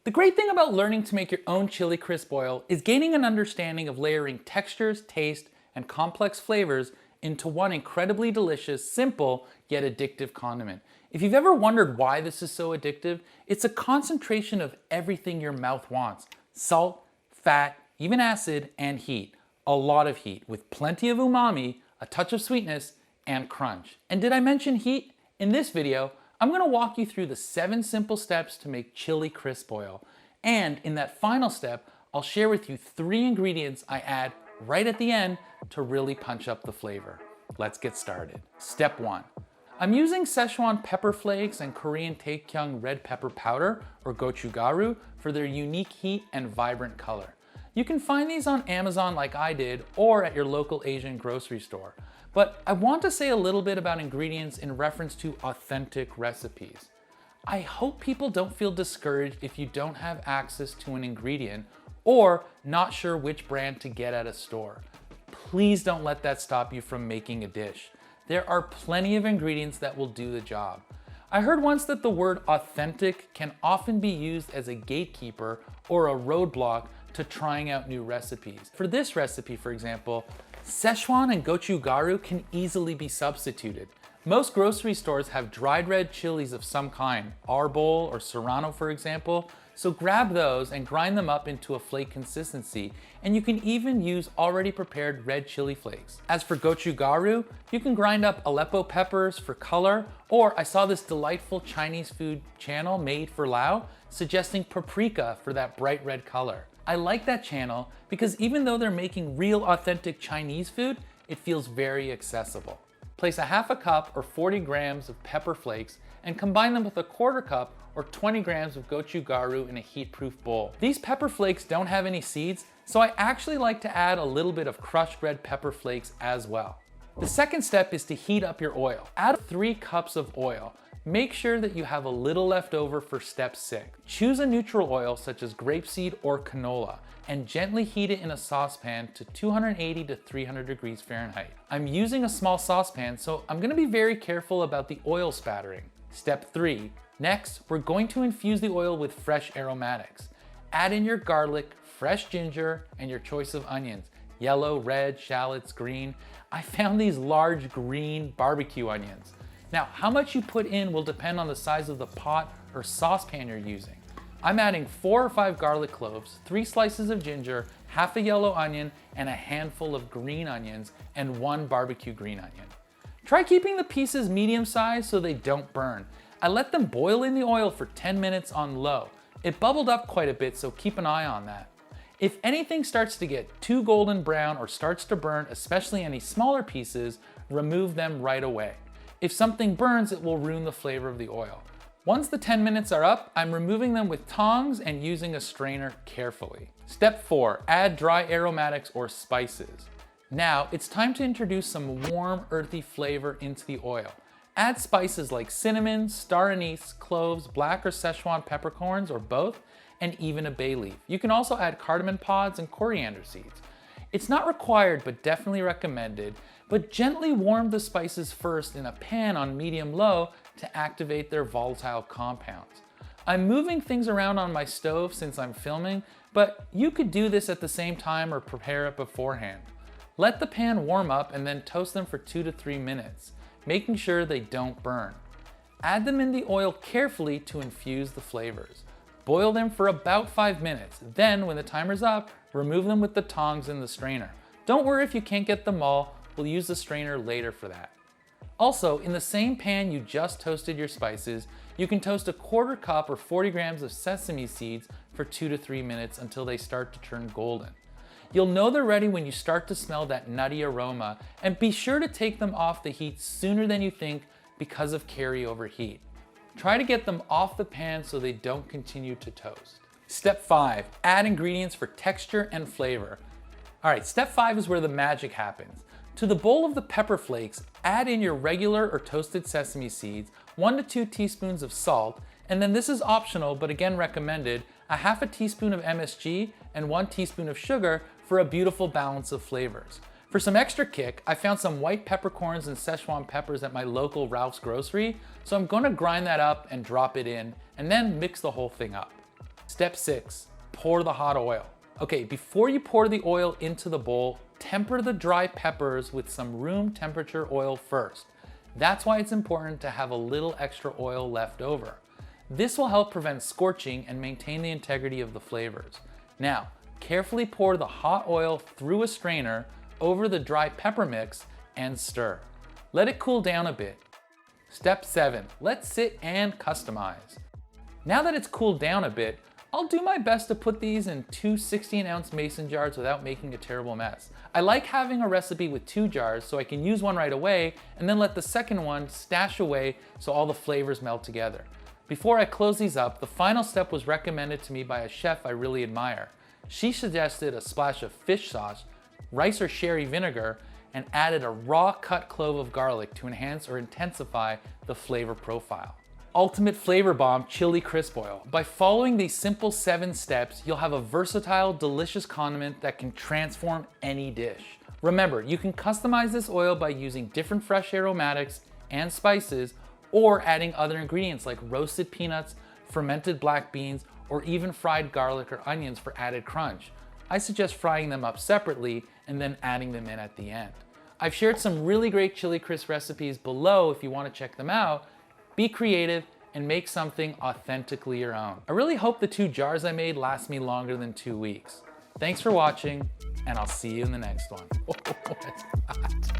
The great thing about learning to make your own chili crisp oil is gaining an understanding of layering textures, taste, and complex flavors into one incredibly delicious, simple, yet addictive condiment. If you've ever wondered why this is so addictive, it's a concentration of everything your mouth wants. Salt, fat, even acid, and heat. A lot of heat, with plenty of umami, a touch of sweetness, and crunch. And did I mention heat? In this video, I'm going to walk you through the 7 simple steps to make chili crisp oil. And in that final step, I'll share with you 3 ingredients I add right at the end to really punch up the flavor. Let's get started. Step 1. I'm using Schezuan pepper flakes and Korean Taekyeong red pepper powder, or Gochugaru, for their unique heat and vibrant color. You can find these on Amazon like I did, or at your local Asian grocery store. But I want to say a little bit about ingredients in reference to authentic recipes. I hope people don't feel discouraged if you don't have access to an ingredient or not sure which brand to get at a store. Please don't let that stop you from making a dish. There are plenty of ingredients that will do the job. I heard once that the word authentic can often be used as a gatekeeper or a roadblock to trying out new recipes. For this recipe, for example, Schezuan and Gochugaru can easily be substituted. Most grocery stores have dried red chilies of some kind, Arbol or Serrano for example, so grab those and grind them up into a flake consistency, and you can even use already prepared red chili flakes. As for Gochugaru, you can grind up aleppo peppers for color, or I saw this delightful Chinese food channel Made for Lao suggesting paprika for that bright red color. I like that channel because even though they're making real authentic Chinese food, it feels very accessible. Place a half a cup or 40 grams of pepper flakes and combine them with a quarter cup or 20 grams of Gochugaru in a heat-proof bowl. These pepper flakes don't have any seeds, so I actually like to add a little bit of crushed red pepper flakes as well. The second step is to heat up your oil. Add 3 cups of oil. Make sure that you have a little left over for step 6. Choose a neutral oil such as grapeseed or canola and gently heat it in a saucepan to 280 to 300 degrees Fahrenheit. I'm using a small saucepan, so I'm going to be very careful about the oil spattering. Step 3. Next, we're going to infuse the oil with fresh aromatics. Add in your garlic, fresh ginger, and your choice of onions. Yellow, red, shallots, green. I found these large green barbecue onions. Now, how much you put in will depend on the size of the pot or saucepan you're using. I'm adding 4 or 5 garlic cloves, 3 slices of ginger, half a yellow onion, and a handful of green onions, and 1 barbecue green onion. Try keeping the pieces medium sized so they don't burn. I let them boil in the oil for 10 minutes on low. It bubbled up quite a bit, so keep an eye on that. If anything starts to get too golden brown or starts to burn, especially any smaller pieces, remove them right away. If something burns, it will ruin the flavor of the oil. Once the 10 minutes are up, I'm removing them with tongs and using a strainer carefully. Step 4, add dry aromatics or spices. Now, it's time to introduce some warm, earthy flavor into the oil. Add spices like cinnamon, star anise, cloves, black or Szechuan peppercorns or both, and even a bay leaf. You can also add cardamom pods and coriander seeds. It's not required, but definitely recommended, but gently warm the spices first in a pan on medium-low to activate their volatile compounds. I'm moving things around on my stove since I'm filming, but you could do this at the same time or prepare it beforehand. Let the pan warm up and then toast them for 2 to 3 minutes, making sure they don't burn. Add them in the oil carefully to infuse the flavors. Boil them for about 5 minutes. Then, when the timer's up, remove them with the tongs and the strainer. Don't worry if you can't get them all, we'll use the strainer later for that. Also, in the same pan you just toasted your spices, you can toast a quarter cup or 40 grams of sesame seeds for 2 to 3 minutes until they start to turn golden. You'll know they're ready when you start to smell that nutty aroma, and be sure to take them off the heat sooner than you think because of carryover heat. Try to get them off the pan so they don't continue to toast. Step 5, add ingredients for texture and flavor. All right, step 5 is where the magic happens. To the bowl of the pepper flakes, add in your regular or toasted sesame seeds, 1 to 2 teaspoons of salt, and then this is optional but again recommended, a half a teaspoon of MSG and 1 teaspoon of sugar for a beautiful balance of flavors. For some extra kick, I found some white peppercorns and Szechuan peppers at my local Ralph's grocery, so I'm going to grind that up and drop it in, and then mix the whole thing up. Step 6, pour the hot oil. Okay, before you pour the oil into the bowl, temper the dry peppers with some room temperature oil first. That's why it's important to have a little extra oil left over. This will help prevent scorching and maintain the integrity of the flavors. Now, carefully pour the hot oil through a strainer over the dry pepper mix and stir. Let it cool down a bit. Step 7, let's sit and customize. Now that it's cooled down a bit, I'll do my best to put these in two 16-ounce mason jars without making a terrible mess. I like having a recipe with 2 jars so I can use one right away and then let the second one stash away so all the flavors melt together. Before I close these up, the final step was recommended to me by a chef I really admire. She suggested a splash of fish sauce, rice or sherry vinegar, and added a raw cut clove of garlic to enhance or intensify the flavor profile. Ultimate flavor bomb chili crisp oil. By following these simple 7 steps, you'll have a versatile, delicious condiment that can transform any dish. Remember, you can customize this oil by using different fresh aromatics and spices, or adding other ingredients like roasted peanuts, fermented black beans, or even fried garlic or onions for added crunch. I suggest frying them up separately and then adding them in at the end. I've shared some really great chili crisp recipes below if you want to check them out. Be creative and make something authentically your own. I really hope the 2 jars I made last me longer than 2 weeks. Thanks for watching, and I'll see you in the next one. Oh, it's hot.